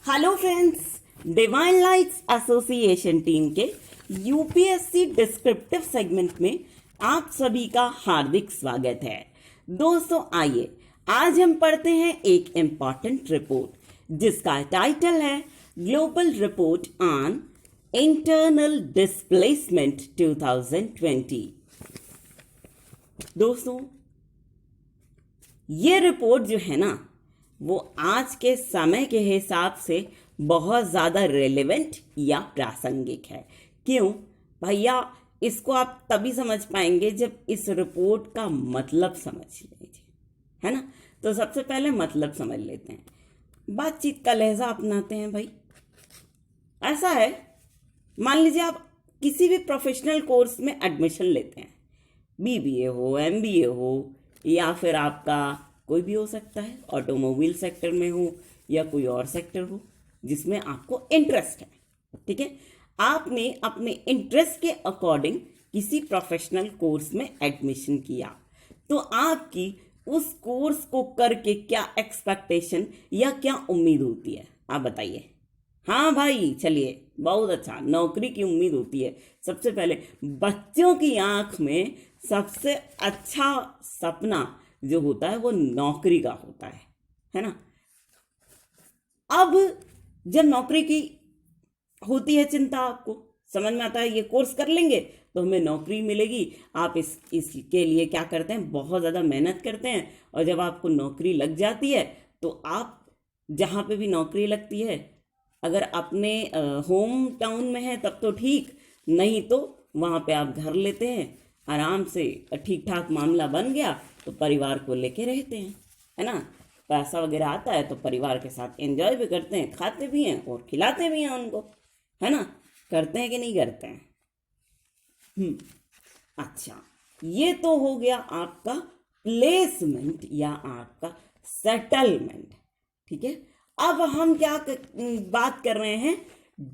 Hello friends, divine lights association team के UPSC descriptive segment में आप सभी का हार्दिक स्वागत है। दोस्तों आइए आज हम पढ़ते हैं एक इम्पॉर्टेंट रिपोर्ट जिसका टाइटल है global report on internal displacement 2020। दोस्तों ये रिपोर्ट जो है ना वो आज के समय के हिसाब से बहुत ज़्यादा रेलेवेंट या प्रासंगिक है। क्यों भैया? इसको आप तभी समझ पाएंगे जब इस रिपोर्ट का मतलब समझ लीजिए, है ना। तो सबसे पहले मतलब समझ लेते हैं, बातचीत का लहजा अपनाते हैं। भाई ऐसा है, मान लीजिए आप किसी भी प्रोफेशनल कोर्स में एडमिशन लेते हैं, बीबीए हो, एमबीए हो, या फिर आपका कोई भी हो सकता है, ऑटोमोबाइल सेक्टर में हो या कोई और सेक्टर हो जिसमें आपको इंटरेस्ट है। ठीक है, आपने अपने इंटरेस्ट के अकॉर्डिंग किसी प्रोफेशनल कोर्स में एडमिशन किया, तो आपकी उस कोर्स को करके क्या एक्सपेक्टेशन या क्या उम्मीद होती है, आप बताइए। हाँ भाई चलिए, बहुत अच्छा, नौकरी की उम्मीद होती है। सबसे पहले बच्चों की आंख में सबसे अच्छा सपना जो होता है वो नौकरी का होता है ना। अब जब नौकरी की होती है चिंता, आपको समझ में आता है ये कोर्स कर लेंगे तो हमें नौकरी मिलेगी। आप इसके लिए क्या करते हैं, बहुत ज़्यादा मेहनत करते हैं, और जब आपको नौकरी लग जाती है तो आप जहाँ पे भी नौकरी लगती है, अगर अपने होम टाउन में है तब तो ठीक, नहीं तो वहाँ पे आप घर लेते हैं, आराम से ठीक ठाक मामला बन गया तो परिवार को लेके रहते हैं, है ना। पैसा वगैरह आता है तो परिवार के साथ एंजॉय भी करते हैं, खाते भी हैं और खिलाते भी हैं उनको, है ना। करते हैं कि नहीं करते हैं? अच्छा, ये तो हो गया आपका प्लेसमेंट या आपका सेटलमेंट। ठीक है, अब हम बात कर रहे हैं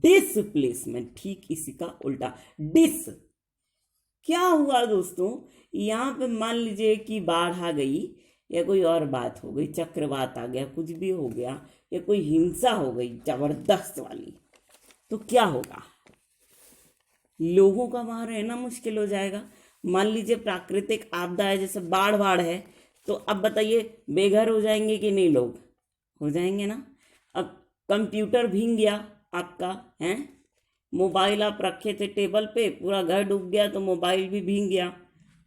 डिसप्लेसमेंट। ठीक इसी का उल्टा डिस। क्या हुआ दोस्तों, यहाँ पे मान लीजिए कि बाढ़ आ गई या कोई और बात हो गई, चक्रवात आ गया, कुछ भी हो गया, या कोई हिंसा हो गई जबरदस्त वाली, तो क्या होगा? लोगों का वहां रहना मुश्किल हो जाएगा। मान लीजिए प्राकृतिक आपदा है, जैसे बाढ़ है, तो अब बताइए बेघर हो जाएंगे कि नहीं? लोग हो जाएंगे ना। अब कंप्यूटर भीग गया आपका, है, मोबाइल आप रखे थे टेबल पे, पूरा घर डूब गया तो मोबाइल भी भीग गया,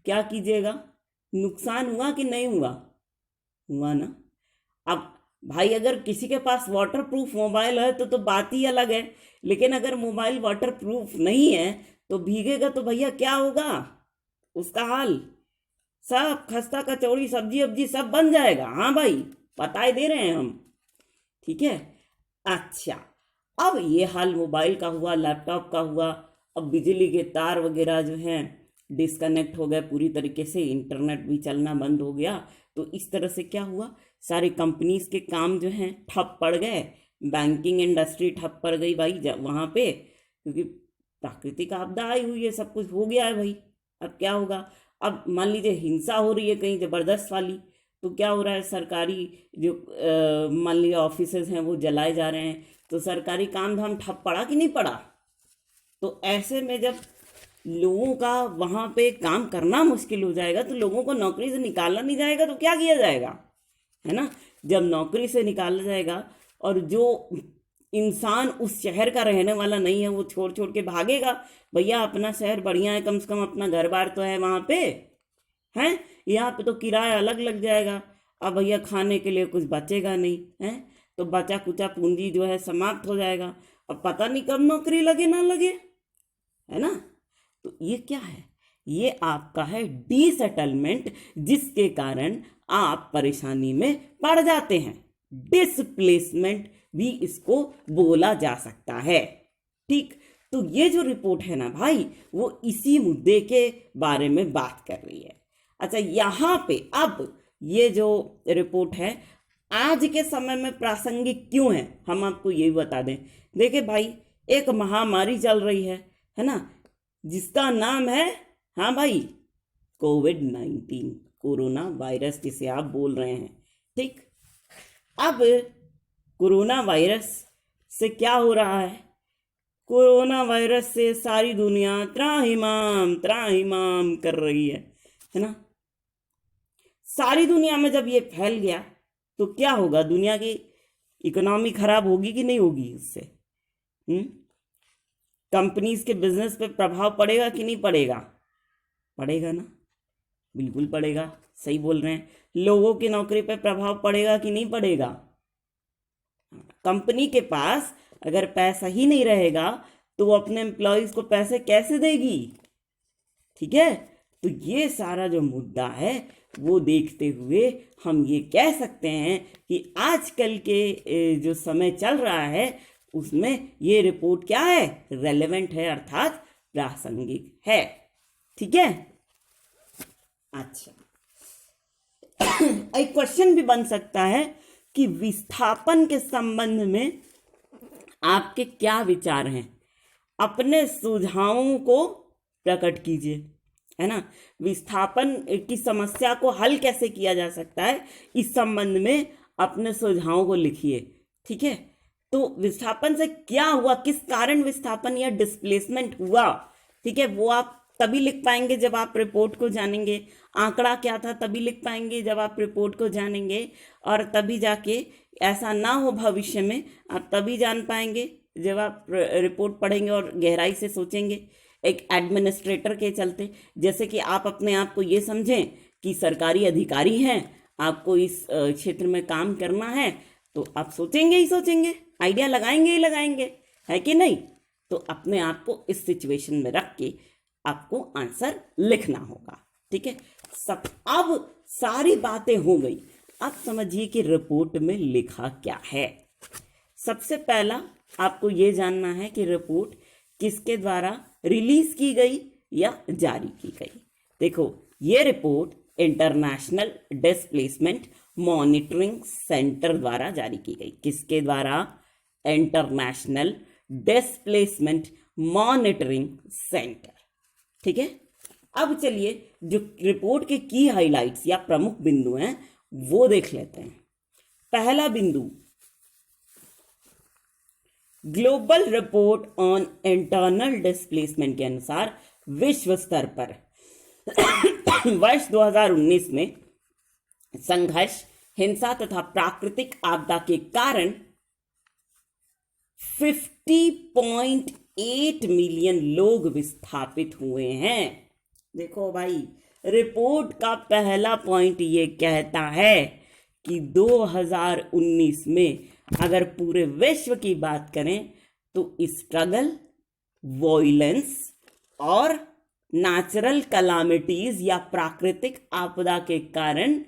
क्या कीजिएगा? नुकसान हुआ कि नहीं हुआ? हुआ ना। अब भाई अगर किसी के पास वाटर प्रूफ मोबाइल है तो बात ही अलग है, लेकिन अगर मोबाइल वाटर प्रूफ नहीं है तो भीगेगा तो भैया क्या होगा उसका हाल? सब खस्ता कचौड़ी सब्जी वब्जी सब बन जाएगा। हाँ भाई, बताए दे रहे हैं हम। ठीक है, अच्छा, अब ये हाल मोबाइल का हुआ, लैपटॉप का हुआ, अब बिजली के तार वगैरह जो हैं डिस्कनेक्ट हो गए पूरी तरीके से, इंटरनेट भी चलना बंद हो गया, तो इस तरह से क्या हुआ, सारी कंपनीज के काम जो हैं ठप पड़ गए, बैंकिंग इंडस्ट्री ठप पड़ गई भाई वहाँ पे, क्योंकि प्राकृतिक आपदा आई हुई है, सब कुछ हो गया है भाई। अब क्या होगा? अब मान लीजिए हिंसा हो रही है कहीं जबरदस्त वाली, तो क्या हो रहा है, सरकारी जो मान लीजिए ऑफिसेज हैं वो जलाए जा रहे हैं, तो सरकारी काम धाम ठप पड़ा कि नहीं पड़ा? तो ऐसे में जब लोगों का वहाँ पे काम करना मुश्किल हो जाएगा तो लोगों को नौकरी से निकाला नहीं जाएगा तो क्या किया जाएगा, है ना। जब नौकरी से निकाला जाएगा और जो इंसान उस शहर का रहने वाला नहीं है वो छोड़ छोड़ के भागेगा, भैया अपना शहर बढ़िया है, कम से कम अपना घर बार तो है वहाँ पे, है, यहाँ पे तो किराया अलग लग जाएगा। अब भैया खाने के लिए कुछ बचेगा नहीं है, तो बचा कुचा पूंजी जो है समाप्त हो जाएगा। अब पता नहीं कब नौकरी लगे ना लगे, है ना। तो ये क्या है? ये आपका है डीसेटलमेंट, जिसके कारण आप परेशानी में पड़ जाते हैं। डिसप्लेसमेंट भी इसको बोला जा सकता है। ठीक, तो ये जो रिपोर्ट है ना भाई, वो इसी मुद्दे के बारे में बात कर रही है। अच्छा, यहाँ पे अब ये जो रिपोर्ट है आज के समय में प्रासंगिक क्यों है, हम आपको ये बता दें। देखिए भाई, एक महामारी चल रही है ना, जिसका नाम है, हाँ भाई, कोविड-19, कोरोना वायरस जिसे आप बोल रहे हैं। ठीक, अब कोरोना वायरस से क्या हो रहा है? कोरोना वायरस से सारी दुनिया त्राहिमाम कर रही है ना? सारी दुनिया में जब ये फैल गया तो क्या होगा? दुनिया की इकोनॉमी खराब होगी कि नहीं होगी उससे? कंपनीज के बिजनेस पे प्रभाव पड़ेगा कि नहीं पड़ेगा? पड़ेगा ना, बिल्कुल पड़ेगा। सही बोल रहे हैं। लोगों की नौकरी पे प्रभाव पड़ेगा कि नहीं पड़ेगा? कंपनी के पास अगर पैसा ही नहीं रहेगा तो वो अपने एम्प्लॉयज को पैसे कैसे देगी? ठीक है, तो ये सारा जो मुद्दा है वो देखते हुए हम ये कह सकते हैं कि आजकल के जो समय चल रहा है उसमें ये रिपोर्ट क्या है? रेलेवेंट है, अर्थात प्रासंगिक है। ठीक है, अच्छा एक क्वेश्चन भी बन सकता है कि विस्थापन के संबंध में आपके क्या विचार हैं? अपने सुझावों को प्रकट कीजिए, है ना? विस्थापन की समस्या को हल कैसे किया जा सकता है, इस संबंध में अपने सुझावों को लिखिए। ठीक है, तो विस्थापन से क्या हुआ, किस कारण विस्थापन या डिस्प्लेसमेंट हुआ, ठीक है, वो आप तभी लिख पाएंगे जब आप रिपोर्ट को जानेंगे। आंकड़ा क्या था तभी लिख पाएंगे जब आप रिपोर्ट को जानेंगे, और तभी जाके ऐसा ना हो भविष्य में, आप तभी जान पाएंगे जब आप रिपोर्ट पढ़ेंगे और गहराई से सोचेंगे। एक एडमिनिस्ट्रेटर के चलते, जैसे कि आप अपने आप को ये समझें कि सरकारी अधिकारी हैं, आपको इस क्षेत्र में काम करना है, तो आप सोचेंगे ही सोचेंगे, आइडिया लगाएंगे ही लगाएंगे, है कि नहीं? तो अपने आप को इस सिचुएशन में रख के आपको आंसर लिखना होगा। ठीक है, सब अब सारी बातें हो गई। अब समझिए कि रिपोर्ट में लिखा क्या है। सबसे पहला आपको ये जानना है कि रिपोर्ट किसके द्वारा रिलीज की गई या जारी की गई। देखो, ये report international displacement monitoring centre द्वारा जारी की गई। किसके द्वारा? International displacement monitoring centre. ठीक है, अब चलिए जो रिपोर्ट के की हाइलाइट्स या प्रमुख बिंदु हैं वो देख लेते हैं। पहला बिंदु, global report on internal displacement के अनुसार विश्व स्तर पर वर्ष 2019 में संघर्ष, हिंसा तथा प्राकृतिक आपदा के कारण 50.8 मिलियन लोग विस्थापित हुए हैं। देखो भाई, रिपोर्ट का पहला पॉइंट ये कहता है कि 2019 में अगर पूरे विश्व की बात करें तो स्ट्रगल, वॉयलेंस और नेचुरल कैलामिटीज या प्राकृतिक आपदा के कारण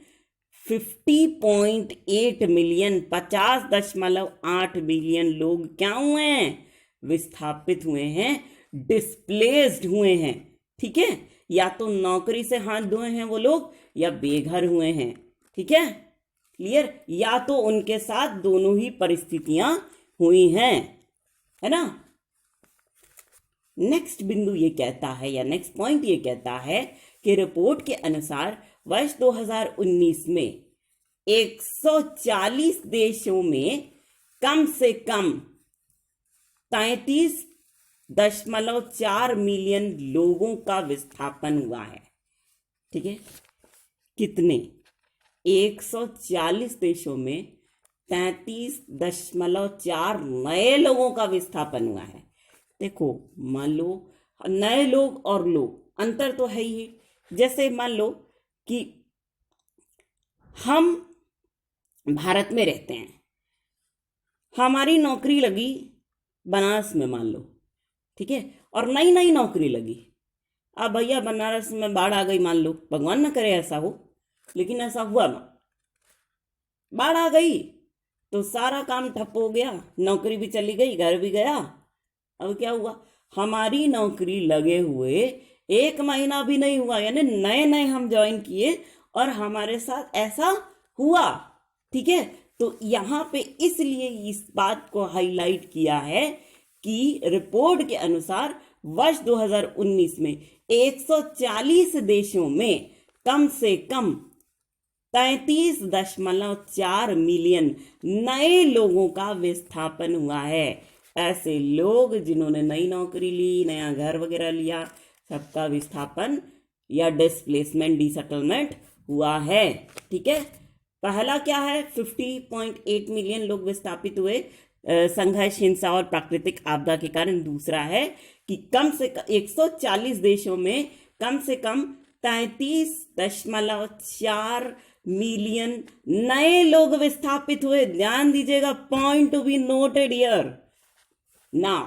50.8 मिलियन 50.8 मिलियन लोग क्या हुए हैं? विस्थापित हुए हैं, डिस्प्लेस्ड हुए हैं। ठीक है, या तो नौकरी से हाथ धोए हैं वो लोग, या बेघर हुए हैं। ठीक है, क्लियर? या तो उनके साथ दोनों ही परिस्थितियां हुई हैं, है ना? नेक्स्ट बिंदु ये कहता है या नेक्स्ट पॉइंट ये कहता है कि रिपोर्ट के अनुसार वर्ष 2019 में 140 देशों में कम से कम 33.4 मिलियन लोगों का विस्थापन हुआ है। ठीक है, कितने? 140 देशों में 33.4 नए लोगों का विस्थापन हुआ है। देखो, मान लो नए लोग और लोग, अंतर तो है ही। जैसे मान लो कि हम भारत में रहते हैं, हमारी नौकरी लगी बनारस में मान लो, ठीक है, और नई नई नौकरी लगी। अब भैया बनारस में बाढ़ आ गई, मान लो, भगवान ना करे ऐसा हो, लेकिन ऐसा हुआ ना, बाढ़ आ गई तो सारा काम ठप हो गया, नौकरी भी चली गई, घर भी गया। अब क्या हुआ? हमारी नौकरी लगे हुए 1 महीना भी नहीं हुआ, यानी नए नए हम ज्वाइन किए और हमारे साथ ऐसा हुआ। ठीक है, तो यहाँ पे इसलिए इस बात को हाईलाइट किया है कि रिपोर्ट के अनुसार वर्ष 2019 में 140 देशों में कम से कम 33.4 मिलियन नए लोगों का विस्थापन हुआ है। ऐसे लोग जिन्होंने नई नौकरी ली, नया घर वगैरह लिया, सबका विस्थापन या डिस्प्लेसमेंट, डिसेटलमेंट हुआ है। ठीक है, पहला क्या है, 50.8 मिलियन लोग विस्थापित हुए संघर्ष, हिंसा और प्राकृतिक आपदा के कारण। दूसरा है कि कम से कम 140 देशों में कम से कम 33.4 मिलियन नए लोग विस्थापित हुए। ध्यान दीजिएगा, point to be noted here. Now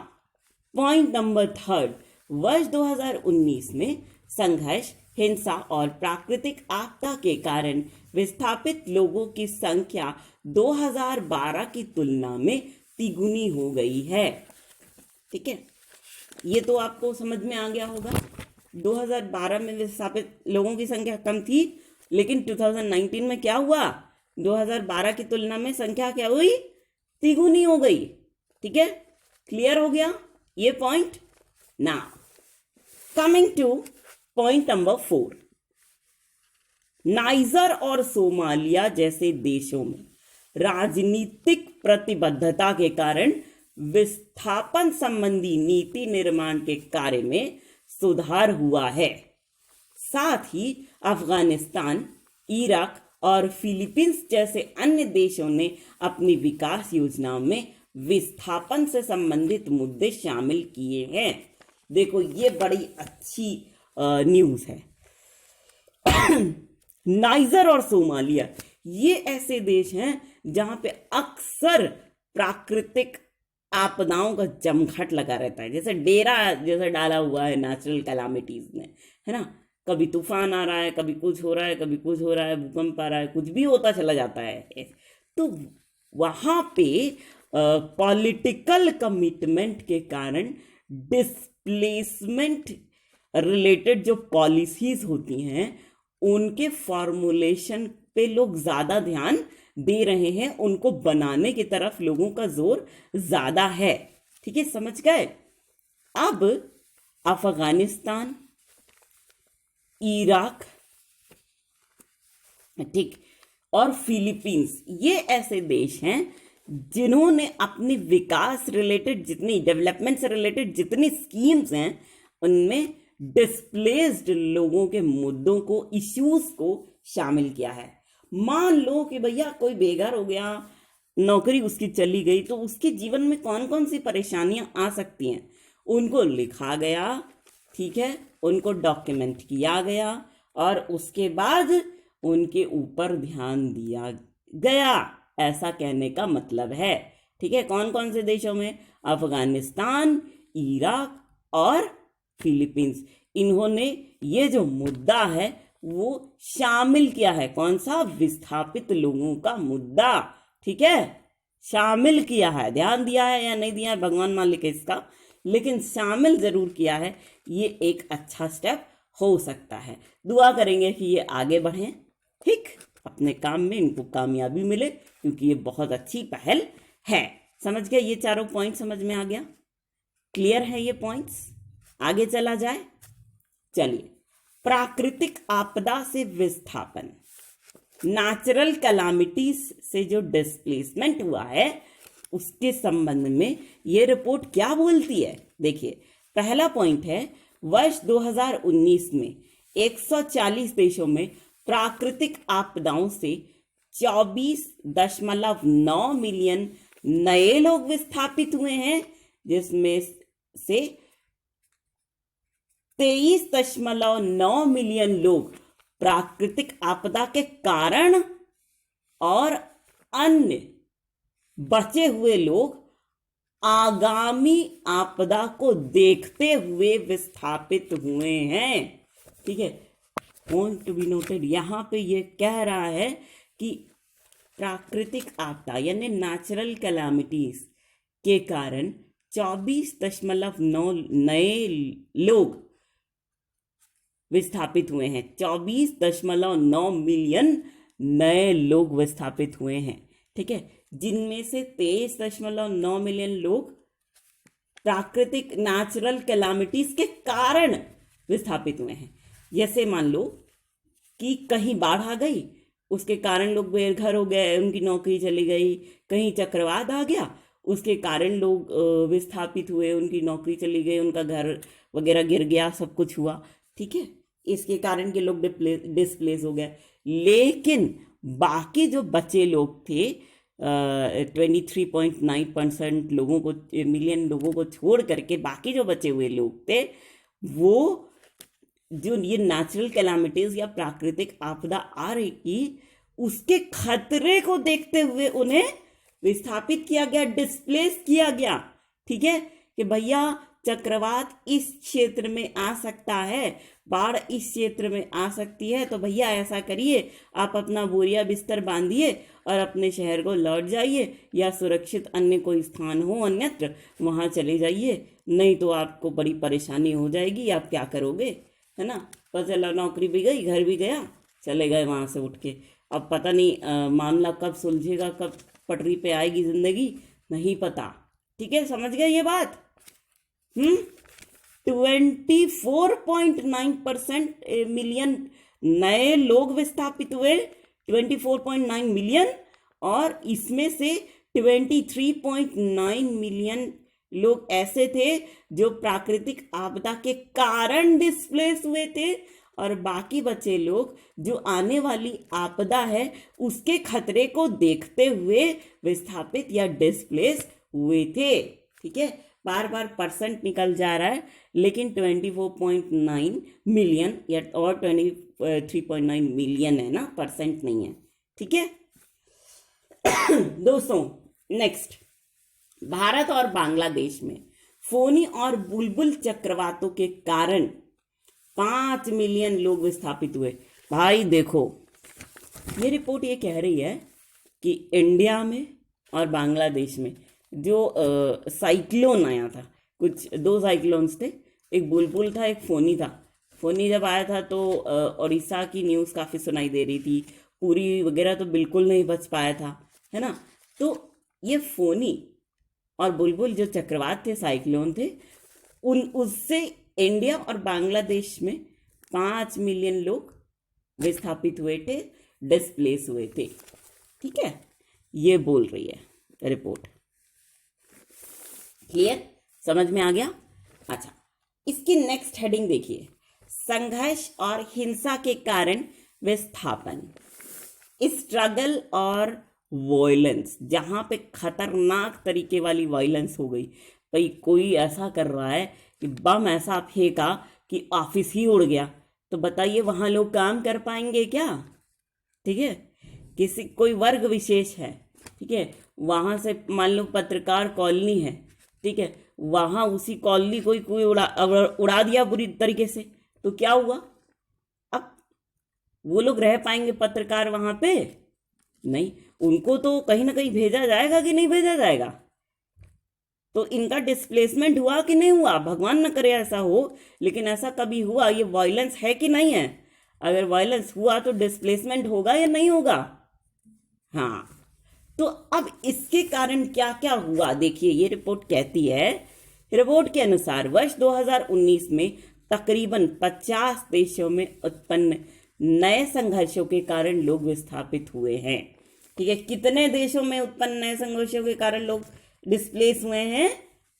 point number third, वर्ष 2019 में संघर्ष, हिंसा और प्राकृतिक आपदा के कारण विस्थापित लोगों की संख्या 2012 की तुलना में तिगुनी हो गई है। ठीक है, ये तो आपको समझ में आ गया होगा। 2012 में विस्थापित लोगों की संख्या कम थी, लेकिन 2019 में क्या हुआ, 2012 की तुलना में संख्या क्या हुई, तिगुनी हो गई। ठीक है, क्लियर हो गया ये point. Now coming two point number 4, niger और सोमालिया जैसे देशों में राजनीतिक प्रतिबद्धता के कारण विस्थापन संबंधी नीति निर्माण के कार्य में सुधार हुआ है। साथ ही अफगानिस्तान, इराक और फिलीपींस जैसे अन्य देशों ने अपनी विकास योजनाओं में विस्थापन से संबंधित मुद्दे शामिल किए हैं। देखो, ये बड़ी अच्छी न्यूज़ है। नाइजर और सोमालिया ये ऐसे देश हैं जहां पे अक्सर प्राकृतिक आपदाओं का जमघट लगा रहता है, जैसे डेरा जैसा डाला हुआ है नेचुरल कैलामिटीज ने, है ना। कभी तूफान आ रहा है, कभी कुछ हो रहा है, कभी कुछ हो रहा है, भूकंप आ रहा है, कुछ भी होता चला जाता है। तो वहां पे पॉलिटिकल कमिटमेंट के कारण डिस्प्लेसमेंट रिलेटेड जो पॉलिसीज होती हैं उनके फॉर्मुलेशन पे लोग ज़्यादा ध्यान दे रहे हैं, उनको बनाने की तरफ लोगों का जोर ज़्यादा है। ठीक है, समझ गए। अब अफगानिस्तान, इराक, ठीक, और फिलीपींस ये ऐसे देश हैं जिन्होंने अपनी विकास रिलेटेड जितनी, डेवलपमेंट से रिलेटेड जितनी स्कीम्स हैं उनमें डिस्प्लेस्ड लोगों के मुद्दों को, इश्यूज को शामिल किया है। मान लो कि भैया कोई बेघर हो गया, नौकरी उसकी चली गई, तो उसके जीवन में कौन कौन सी परेशानियां आ सकती हैं उनको लिखा गया। ठीक है, उनको डॉक्यूमेंट किया गया और उसके बाद उनके ऊपर ध्यान दिया गया, ऐसा कहने का मतलब है। ठीक है, कौन कौन से देशों में, अफगानिस्तान, इराक और फिलीपींस, इन्होंने ये जो मुद्दा है वो शामिल किया है। कौन सा, विस्थापित लोगों का मुद्दा। ठीक है, शामिल किया है, ध्यान दिया है या नहीं दिया है भगवान मालिक है इसका, लेकिन शामिल जरूर किया है। ये एक अच्छा स्टेप हो सकता है। दुआ करेंगे कि ये आगे बढ़ें, ठीक, अपने काम में इनको कामयाबी मिले, क्योंकि ये बहुत अच्छी पहल है। समझ गए, ये चारों पॉइंट समझ में आ गया, क्लियर है ये पॉइंट्स। आगे चला जाए, चलिए। प्राकृतिक आपदा से विस्थापन, नेचुरल कैलामिटीज से जो डिस्प्लेसमेंट हुआ है उसके संबंध में ये रिपोर्ट क्या बोलती है। देखिए, पहला पॉइंट है, वर्ष 2019 में 140 देशों में प्राकृतिक आपदाओं से 24.9 मिलियन नए लोग विस्थापित हुए हैं, जिसमें से 23.9 मिलियन लोग प्राकृतिक आपदा के कारण और अन्य बचे हुए लोग आगामी आपदा को देखते हुए विस्थापित हुए हैं। ठीक है, पॉइंट टू बी नोटेड, यहां पे ये कह रहा है कि प्राकृतिक आपदा यानी नेचुरल कैलामिटीज के कारण 24.9 नए लोग विस्थापित हुए हैं। 24.9 मिलियन नए लोग विस्थापित हुए हैं। ठीक है, जिनमें से 23.9 मिलियन लोग प्राकृतिक नेचुरल कैलामिटीज के कारण विस्थापित हुए हैं। जैसे मान लो कि कहीं बाढ़ आ गई उसके कारण लोग बेघर हो गए, उनकी नौकरी चली गई। कहीं चक्रवात आ गया, उसके कारण लोग विस्थापित हुए, उनकी नौकरी चली गई, उनका घर वगैरह गिर गया, सब कुछ हुआ। ठीक है, इसके कारण के लोग डिस्प्लेस हो गए। लेकिन बाकी जो बचे लोग थे, 23.9% लोगों को, मिलियन लोगों को छोड़ करके बाकी जो बचे हुए लोग थे, वो जो ये नेचुरल कैलामिटीज या प्राकृतिक आपदा आ रही थी, उसके खतरे को देखते हुए उन्हें विस्थापित किया गया, डिस्प्लेस किया गया। ठीक है, कि भैया चक्रवात इस क्षेत्र में आ सकता है, बाढ़ इस क्षेत्र में आ सकती है, तो भैया ऐसा करिए, आप अपना बोरिया बिस्तर बांधिए और अपने शहर को लौट जाइए, या सुरक्षित अन्य कोई स्थान हो अन्यत्र, वहाँ चले जाइए, नहीं तो आपको बड़ी परेशानी हो जाएगी। आप क्या करोगे, है ना। पता चला नौकरी भी गई, घर भी गया, चले गए वहाँ से उठ के। अब पता नहीं मामला कब सुलझेगा, कब पटरी पे आएगी जिंदगी, नहीं पता। ठीक है, समझ गए ये बात। 24.9% मिलियन नए लोग विस्थापित हुए, 24.9 मिलियन, और इसमें से 23.9 मिलियन लोग ऐसे थे जो प्राकृतिक आपदा के कारण डिस्प्लेस हुए थे, और बाकी बचे लोग जो आने वाली आपदा है उसके खतरे को देखते हुए विस्थापित या डिस्प्लेस हुए थे। ठीक है, बार बार परसेंट निकल जा रहा है, लेकिन 24.9 मिलियन या और 23.9 मिलियन है ना, परसेंट नहीं है। ठीक है दोस्तों, नेक्स्ट, भारत और बांग्लादेश में फोनी और बुलबुल चक्रवातों के कारण 5 मिलियन लोग विस्थापित हुए। भाई देखो, ये रिपोर्ट ये कह रही है कि इंडिया में और बांग्लादेश में जो साइक्लोन आया था, कुछ 2 साइक्लोन्स थे, एक बुलबुल था, एक फोनी था। फोनी जब आया था तो उड़ीसा की न्यूज़ काफ़ी सुनाई दे रही थी, पूरी वगैरह तो बिल्कुल नहीं बच पाया था, है ना। तो ये फोनी और बुलबुल जो चक्रवात थे, साइक्लोन थे, उससे इंडिया और बांग्लादेश में 5 मिलियन लोग विस्थापित हुए थे, डिस्प्लेस हुए थे। ठीक है, ये बोल रही है रिपोर्ट। क्लियर, समझ में आ गया। अच्छा, इसकी नेक्स्ट हेडिंग देखिए, संघर्ष और हिंसा के कारण विस्थापन, स्ट्रगल और वायलेंस। जहां पे खतरनाक तरीके वाली वायलेंस हो गई, भाई कोई ऐसा कर रहा है कि बम ऐसा फेंका कि ऑफिस ही उड़ गया, तो बताइए वहां लोग काम कर पाएंगे क्या। ठीक है, किसी कोई वर्ग विशेष है, ठीक है, वहां से मान लो पत्रकार कॉलोनी है, ठीक है, वहां उसी कॉलोनी कोई कोई उड़ा दिया बुरी तरीके से, तो क्या हुआ। अब वो लोग रह पाएंगे पत्रकार वहां पे? नहीं, उनको तो कहीं ना कहीं भेजा जाएगा कि नहीं भेजा जाएगा। तो इनका डिस्प्लेसमेंट हुआ कि नहीं हुआ, भगवान न करे ऐसा हो, लेकिन ऐसा कभी हुआ? ये वायलेंस है कि नहीं है? अगर वायलेंस हुआ तो डिस्प्लेसमेंट होगा या नहीं होगा? हाँ, तो अब इसके कारण क्या क्या हुआ देखिए, ये रिपोर्ट कहती है। रिपोर्ट के अनुसार वर्ष 2019 में तकरीबन 50 देशों में उत्पन्न नए संघर्षों के कारण लोग विस्थापित हुए हैं। ठीक है, कितने देशों में उत्पन्न नए संघर्षों के कारण लोग डिस्प्लेस हुए हैं?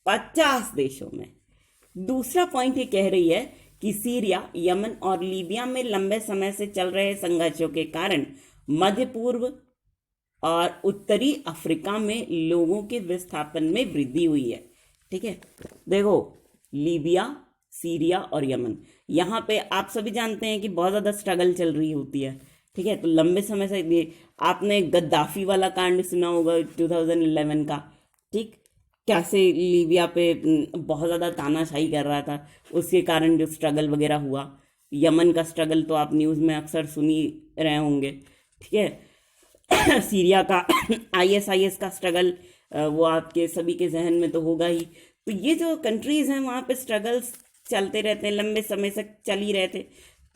50 देशों में। दूसरा पॉइंट ये कह रही है कि सीरिया, यमन और लीबिया में लंबे समय से चल रहे संघर्षों के कारण मध्य पूर्व और उत्तरी अफ्रीका में लोगों के विस्थापन में वृद्धि हुई है। ठीक है, देखो लीबिया, सीरिया और यमन, यहाँ पे आप सभी जानते हैं कि बहुत ज़्यादा स्ट्रगल चल रही होती है। ठीक है, तो लंबे समय से आपने गद्दाफी वाला कांड सुना होगा 2011 का। ठीक, कैसे लीबिया पे बहुत ज़्यादा तानाशाही कर रहा था, उसके कारण जो स्ट्रगल वगैरह हुआ। यमन का स्ट्रगल तो आप न्यूज़ में अक्सर सुन ही रहे होंगे। ठीक है सीरिया का ISIS का स्ट्रगल, वो आपके सभी के जहन में तो होगा ही। तो ये जो कंट्रीज़ हैं वहाँ पे स्ट्रगल्स चलते रहते हैं, लंबे समय से चल ही रहे थे,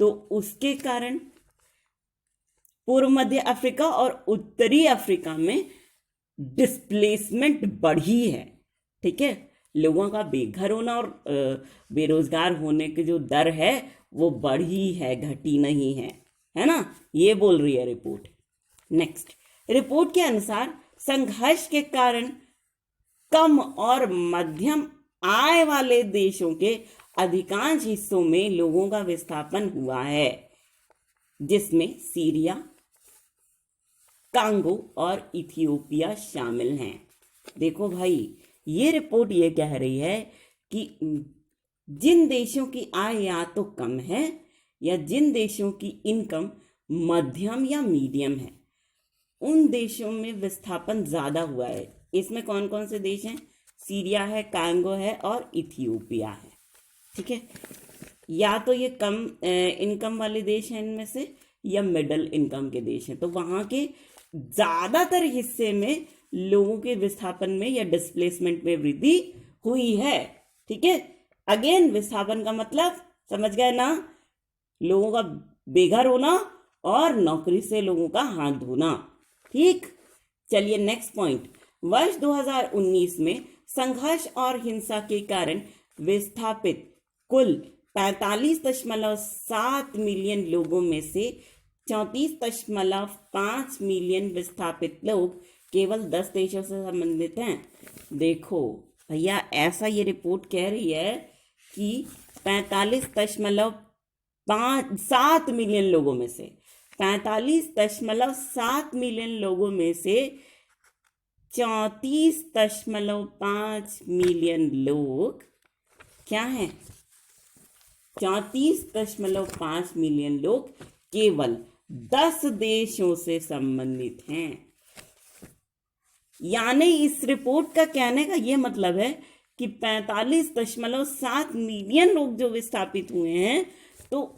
तो उसके कारण पूर्व मध्य अफ्रीका और उत्तरी अफ्रीका में डिस्प्लेसमेंट बढ़ी है। ठीक है, लोगों का बेघर होना और बेरोजगार होने की जो दर है वो बढ़ी है, घटी नहीं है, है ना, ये बोल रही है रिपोर्ट। नेक्स्ट, रिपोर्ट के अनुसार संघर्ष के कारण कम और मध्यम आय वाले देशों के अधिकांश हिस्सों में लोगों का विस्थापन हुआ है, जिसमें सीरिया, कांगो और इथियोपिया शामिल हैं। देखो भाई, ये रिपोर्ट ये कह रही है कि जिन देशों की आय या तो कम है या जिन देशों की इनकम मध्यम या मीडियम है, उन देशों में विस्थापन ज्यादा हुआ है। इसमें कौन कौन से देश हैं? सीरिया है, कांगो है और इथियोपिया है। ठीक है, या तो ये कम इनकम वाले देश हैं इनमें से, या मिडिल इनकम के देश हैं। तो वहां के ज्यादातर हिस्से में लोगों के विस्थापन में या डिस्प्लेसमेंट में वृद्धि हुई है। ठीक है, अगेन विस्थापन का मतलब समझ गए ना, लोगों का बेघर होना और नौकरी से लोगों का हाथ धोना। ठीक, चलिए नेक्स्ट पॉइंट। वर्ष 2019 में संघर्ष और हिंसा के कारण विस्थापित कुल 45.7 मिलियन लोगों में से 34.5 मिलियन विस्थापित लोग केवल 10 देशों से संबंधित हैं। देखो भैया, ऐसा ये रिपोर्ट कह रही है कि 45.7 मिलियन लोगों में से 45.7 मिलियन लोगों में से 34.5 मिलियन लोग क्या हैं? 34.5 मिलियन लोग केवल 10 देशों से संबंधित हैं। यानी इस रिपोर्ट का कहने का यह मतलब है कि 45.7 मिलियन लोग जो विस्थापित हुए हैं, तो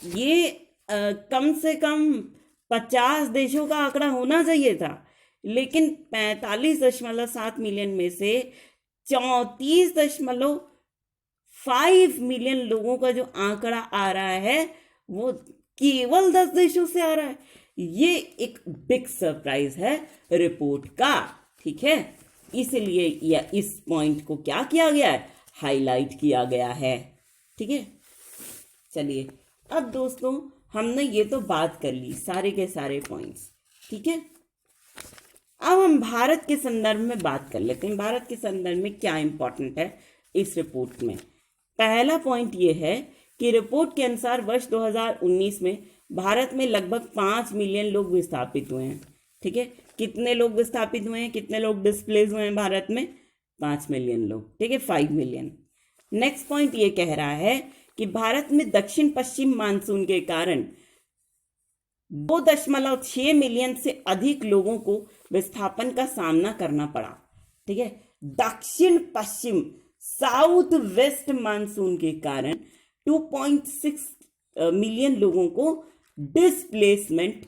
ये कम से कम 50 देशों का आंकड़ा होना चाहिए था, लेकिन 45.7 मिलियन में से 34.5 मिलियन लोगों का जो आंकड़ा आ रहा है वो केवल 10 देशों से आ रहा है। ये एक बिग सरप्राइज है रिपोर्ट का। ठीक है, इसलिए या इस पॉइंट को क्या किया गया है? हाईलाइट किया गया है। ठीक है, चलिए अब दोस्तों, हमने ये तो बात कर ली सारे के सारे पॉइंट्स। ठीक है, अब हम भारत के संदर्भ में बात कर लेते हैं। भारत के संदर्भ में क्या इंपॉर्टेंट है इस रिपोर्ट में? पहला पॉइंट ये है कि रिपोर्ट के अनुसार वर्ष 2019 में भारत में लगभग 5 मिलियन लोग विस्थापित हुए हैं। ठीक है, कितने लोग विस्थापित हुए हैं, कितने लोग डिस्प्लेस हुए हैं भारत में? 5 मिलियन लोग। ठीक है, 5 मिलियन। नेक्स्ट पॉइंट ये कह रहा है कि भारत में दक्षिण पश्चिम मानसून के कारण 2.6 मिलियन से अधिक लोगों को विस्थापन का सामना करना पड़ा। ठीक है, दक्षिण पश्चिम साउथ वेस्ट मानसून के कारण 2.6 मिलियन लोगों को डिस्प्लेसमेंट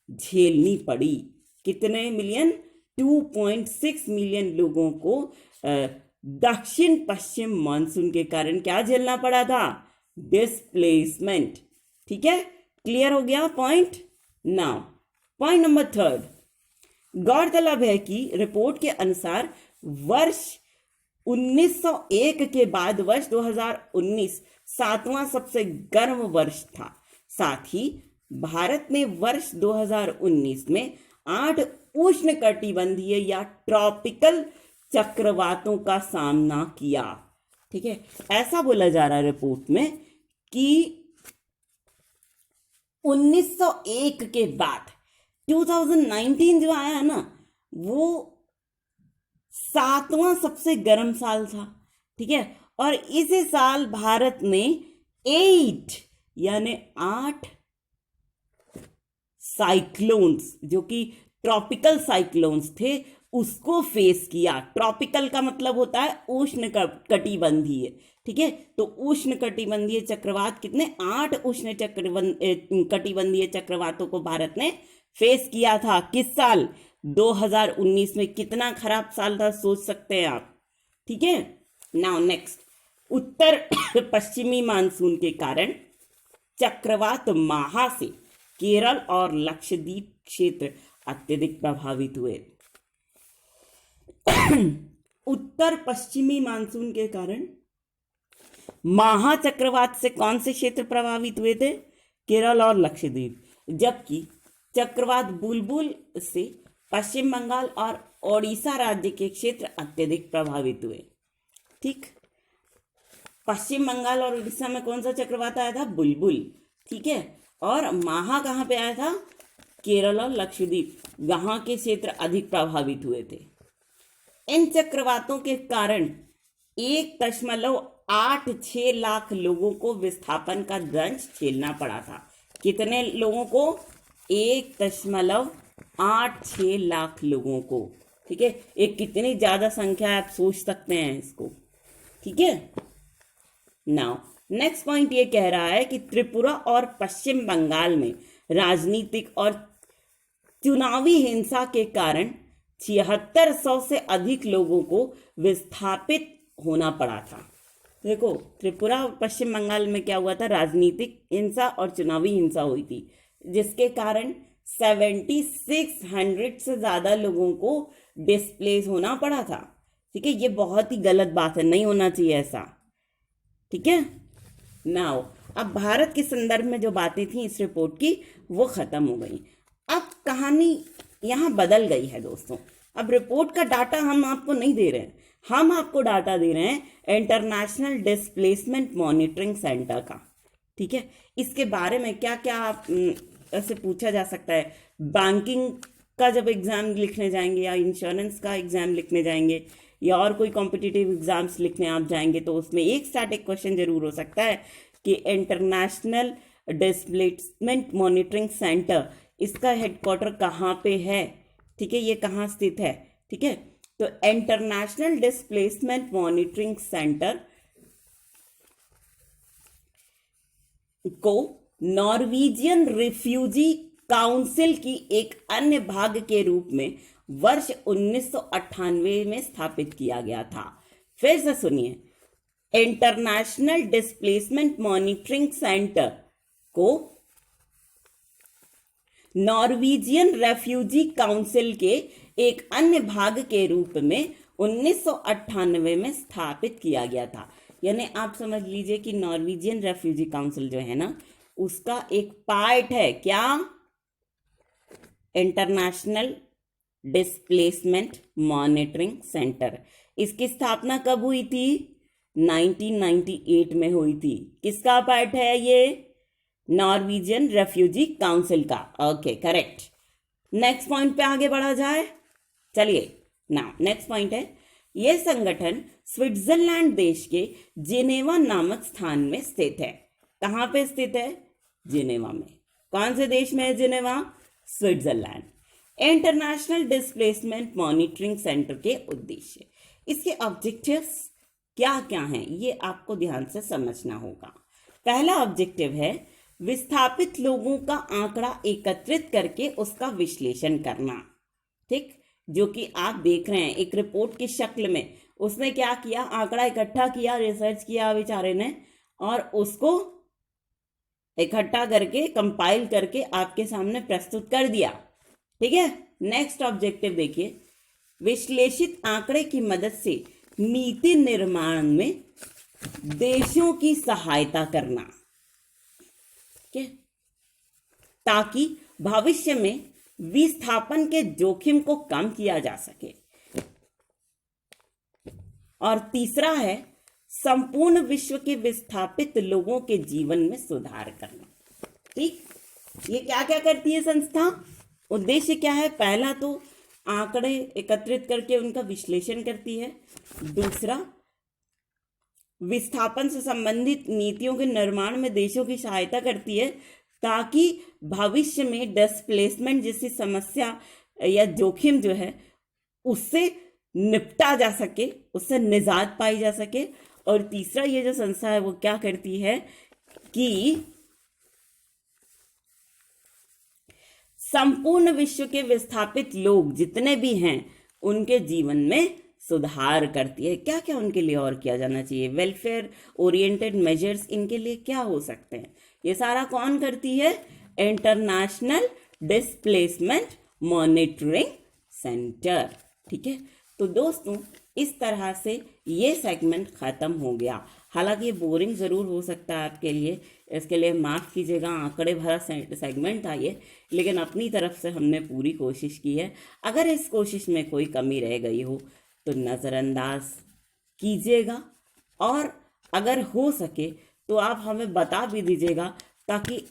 झेलनी पड़ी। कितने मिलियन? 2.6 मिलियन लोगों को दक्षिण पश्चिम मानसून के कारण क्या झेलना पड़ा था? डिस्प्लेसमेंट। ठीक है, क्लियर हो गया पॉइंट। नाउ पॉइंट नंबर 3, गौरतलब है कि रिपोर्ट के अनुसार वर्ष 1901 के बाद वर्ष 2019 7वां सबसे गर्म वर्ष था। साथ ही भारत ने वर्ष 2019 में 8 उष्णकटिबंधीय या ट्रॉपिकल चक्रवातों का सामना किया। ठीक है, ऐसा बोला जा रहा है रिपोर्ट में कि 1901 के बाद 2019 जो आया ना, वो 7वां सबसे गर्म साल था। ठीक है, और इसी साल भारत ने 8 साइक्लोन्स, जो कि ट्रॉपिकल साइक्लोन्स थे, उसको फेस किया। ट्रॉपिकल का मतलब होता है उष्ण कटिबंधीय। ठीक है, तो उष्ण कटिबंधीय चक्रवात कितने? 8 उष्ण कटिबंधीय चक्रवातों को भारत ने फेस किया था। किस साल? 2019 में। कितना खराब साल था सोच सकते हैं आप। ठीक है, नाउ नेक्स्ट, उत्तर पश्चिमी मानसून के कारण चक्रवात माहा से केरल और लक्षद्वीप क्षेत्र अत्यधिक प्रभावित हुए। उत्तर पश्चिमी मानसून के कारण माहा चक्रवात से कौन से क्षेत्र प्रभावित हुए थे? केरल और लक्षद्वीप। जबकि चक्रवात बुलबुल से पश्चिम बंगाल और ओडिशा राज्य के क्षेत्र अत्यधिक प्रभावित हुए। ठीक, पश्चिम बंगाल और उड़ीसा में कौन सा चक्रवात आया था? बुलबुल। ठीक है, और माहा कहाँ पे आया था? केरल और लक्षद्वीप, यहाँ के क्षेत्र अधिक प्रभावित हुए थे। इन चक्रवातों के कारण 1.86 लाख लोगों को विस्थापन का दंश झेलना पड़ा था। कितने लोगों को? 1.86 लाख लोगों को। ठीक है, एक कितनी ज्यादा संख्या है, आप सोच सकते हैं इसको। ठीक है, नाउ नेक्स्ट पॉइंट ये कह रहा है कि त्रिपुरा और पश्चिम बंगाल में राजनीतिक और चुनावी हिंसा के कारण 7600 से अधिक लोगों को विस्थापित होना पड़ा था। देखो, त्रिपुरा और पश्चिम बंगाल में क्या हुआ था? राजनीतिक हिंसा और चुनावी हिंसा हुई थी, जिसके कारण 7600 से ज्यादा लोगों को डिस्प्लेस होना पड़ा था। ठीक है, ये बहुत ही गलत बात है, नहीं होना चाहिए ऐसा। ठीक है, नाउ अब भारत के संदर्भ में जो बातें थी इस रिपोर्ट की वो खत्म हो गई। अब कहानी यहाँ बदल गई है दोस्तों। अब रिपोर्ट का डाटा हम आपको नहीं दे रहे हैं, हम आपको डाटा दे रहे हैं इंटरनेशनल डिस्प्लेसमेंट मॉनिटरिंग सेंटर का। ठीक है, इसके बारे में क्या क्या आप ऐसे पूछा जा सकता है। बैंकिंग का जब एग्जाम लिखने जाएंगे या इंश्योरेंस का एग्जाम लिखने जाएंगे या और कोई कॉम्पिटिटिव एग्जाम्स लिखने आप जाएंगे तो उसमें एक स्टैटिक क्वेश्चन जरूर हो सकता है कि इंटरनेशनल डिस्प्लेसमेंट मॉनिटरिंग सेंटर, इसका हेडक्वार्टर कहाँ पे है? ठीक है, ये कहाँ स्थित है? ठीक है, तो इंटरनेशनल डिस्प्लेसमेंट मॉनिटरिंग सेंटर को नॉर्वेजियन रिफ्यूजी काउंसिल की एक अन्य भाग के रूप में वर्ष 1998 में स्थापित किया गया था। फिर से सुनिए, इंटरनेशनल डिस्प्लेसमेंट मॉनिटरिंग सेंटर को नॉर्वेजियन रेफ्यूजी काउंसिल के एक अन्य भाग के रूप में 1998 में स्थापित किया गया था। यानी आप समझ लीजिए कि नॉर्वेजियन रेफ्यूजी काउंसिल जो है ना, उसका एक पार्ट है क्या? International displacement monitoring centre. इसकी स्थापना कब हुई थी? 1998 में हुई थी। किसका पार्ट है ये? नॉर्वेजियन रेफ्यूजी काउंसिल का। Okay, correct. नेक्स्ट पॉइंट पे आगे बढ़ा जाए, चलिए। नाउ नेक्स्ट पॉइंट है, यह संगठन स्विट्जरलैंड देश के जिनेवा नामक स्थान में स्थित है। कहां पे स्थित है? जिनेवा में। कौन से देश में है Geneva? Switzerland. International displacement monitoring centre के उद्देश्य, इसके ऑब्जेक्टिव्स क्या क्या हैं, ये आपको ध्यान से समझना होगा। पहला ऑब्जेक्टिव है विस्थापित लोगों का आंकड़ा एकत्रित करके उसका विश्लेषण करना। ठीक, जो कि आप देख रहे हैं एक रिपोर्ट की शक्ल में। उसने क्या किया? आंकड़ा इकट्ठा किया, रिसर्च किया बेचारे ने, और उसको इकट्ठा करके कंपाइल करके आपके सामने प्रस्तुत कर दिया। ठीक है, नेक्स्ट ऑब्जेक्टिव देखिए, विश्लेषित आंकड़े की मदद से नीति निर्माण में देशों की सहायता करना। ठीक है, ताकि भविष्य में विस्थापन के जोखिम को कम किया जा सके। और तीसरा है संपूर्ण विश्व के विस्थापित लोगों के जीवन में सुधार करना। ठीक, ये क्या क्या करती है संस्था? उद्देश्य क्या है? पहला तो आंकड़े एकत्रित करके उनका विश्लेषण करती है। दूसरा, विस्थापन से संबंधित नीतियों के निर्माण में देशों की सहायता करती है ताकि भविष्य में डिस्प्लेसमेंट जैसी समस्या या जोखिम जो है उससे निपटा जा सके, उससे निजात पाई जा सके। और तीसरा, ये जो संस्था है वो क्या करती है कि संपूर्ण विश्व के विस्थापित लोग जितने भी हैं उनके जीवन में सुधार करती है। क्या क्या उनके लिए और किया जाना चाहिए, वेलफेयर ओरिएंटेड मेजर्स इनके लिए क्या हो सकते हैं, ये सारा कौन करती है? International displacement monitoring centre. ठीक है, तो दोस्तों इस तरह से ये सेगमेंट ख़त्म हो गया। हालांकि बोरिंग ज़रूर हो सकता है आपके लिए, इसके लिए माफ़ कीजिएगा, आंकड़े भरा सेगमेंट था ये, लेकिन अपनी तरफ से हमने पूरी कोशिश की है। अगर इस कोशिश में कोई कमी रह गई हो तो नज़रअंदाज कीजिएगा, और अगर हो सके तो आप हमें बता भी दीजिएगा, ताकि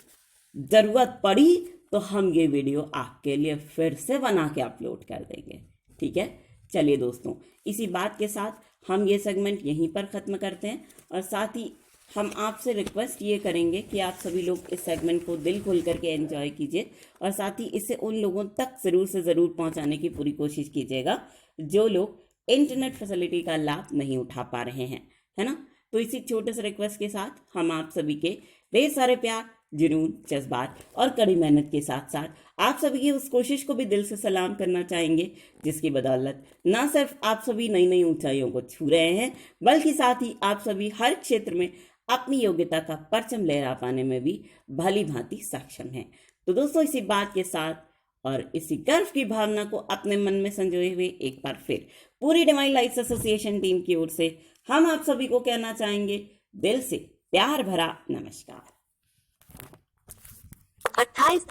ज़रूरत पड़ी तो हम ये वीडियो आपके लिए फिर से बना के अपलोड कर देंगे। ठीक है, चलिए दोस्तों, इसी बात के साथ हम ये सेगमेंट यहीं पर ख़त्म करते हैं, और साथ ही हम आपसे रिक्वेस्ट ये करेंगे कि आप सभी लोग इस सेगमेंट को दिल खोल करके एंजॉय कीजिए, और साथ ही इसे उन लोगों तक ज़रूर से ज़रूर पहुंचाने की पूरी कोशिश कीजिएगा जो लोग इंटरनेट फैसिलिटी का लाभ नहीं उठा पा रहे हैं, है ना। तो इसी छोटे से रिक्वेस्ट के साथ हम आप सभी के ढेर सारे प्यार, जुनून, जज्बात और कड़ी मेहनत के साथ साथ आप सभी की उस कोशिश को भी दिल से सलाम करना चाहेंगे, जिसकी बदौलत ना सिर्फ आप सभी नई नई ऊंचाइयों को छू रहे हैं, बल्कि साथ ही आप सभी हर क्षेत्र में अपनी योग्यता का परचम लहरा पाने में भी भली भांति सक्षम हैं। तो दोस्तों, इसी बात के साथ और इसी गर्व की भावना को अपने मन में संजोए हुए एक बार फिर पूरी डिवाइन लाइट्स एसोसिएशन टीम की ओर से हम आप सभी को कहना चाहेंगे दिल से प्यार भरा नमस्कार। 28